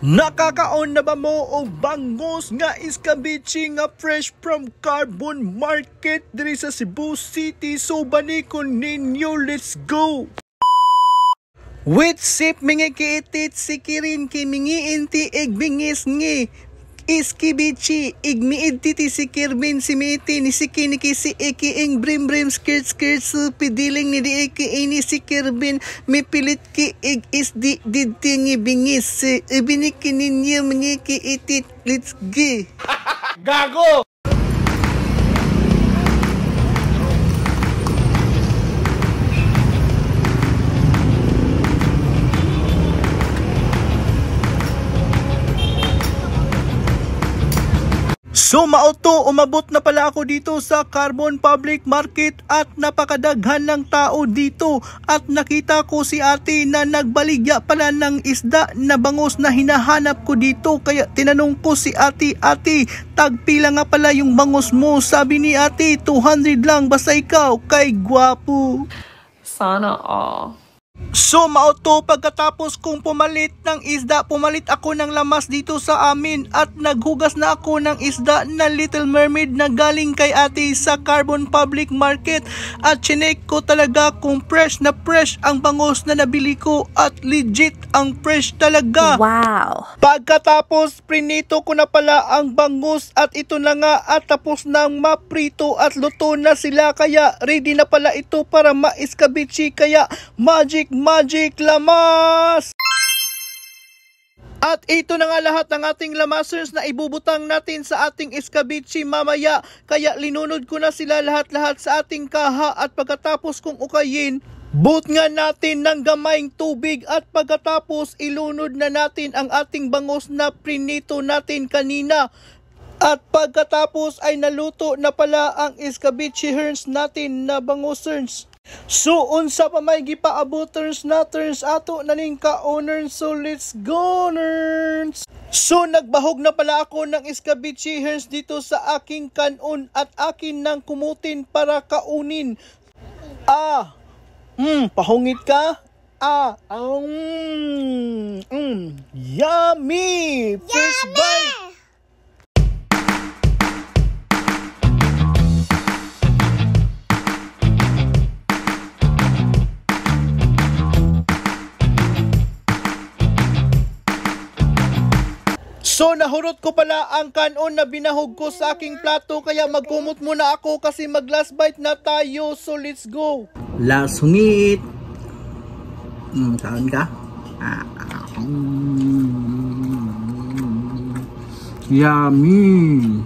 Nakakaon na ba mo o bangos nga iskabichi nga fresh from Carbon Market diri sa Cebu City? So banikon ninyo, let's go! With sip mingi kiitit sikirin kimingi inti igbingis ngi iskibichi igmiid titi si Kirvin si Miti ni si Kiniki si Iki ing brim skirt pidiling ni di Iki ini si Kirvin mipilit ki ig is di tingi bingis si ibiniki ninyo mnyiki itit let's go. Gago! So mauto, umabot na pala ako dito sa Carbon Public Market at napakadaghan ng tao dito at nakita ko si ate na nagbaligya pala ng isda na bangus na hinahanap ko dito, kaya tinanong ko si ate, tagpila nga pala yung bangus mo? Sabi ni ate 200 lang, basta ikaw kay gwapo. Sana all. So mauto, pagkatapos kong pumalit ng isda, pumalit ako ng lamas dito sa amin at naghugas na ako ng isda na Little Mermaid na galing kay ate sa Carbon Public Market at chinek ko talaga kung fresh na fresh ang bangus na nabili ko at legit ang fresh talaga. Wow! Pagkatapos prinito ko na pala ang bangus at ito na nga at tapos nang maprito at luto na sila, kaya ready na pala ito para maiskabichi, kaya magic lamas! At ito na nga lahat ng ating lamasers na ibubutang natin sa ating iskabichi mamaya, kaya linunod ko na sila lahat-lahat sa ating kaha at pagkatapos kong ukayin, but nga natin ng gamayng tubig at pagkatapos ilunod na natin ang ating bangus na prinito natin kanina. At pagkatapos ay naluto na pala ang iskabichi herns natin na bangusers. So unsa pa may gipaaboters na turns ato naning ka-owners, so let's go nerds! So nagbahog na pala ako ng iskabichi herns dito sa aking kanon at akin nang kumutin para kaunin. Pahungit ka? Yummy! First bite! So nahurot ko pala ang kanon na binahog ko sa aking plato, kaya magkumot muna ako kasi mag last bite na tayo. So let's go! Last hungit! Saan ka? Yummy!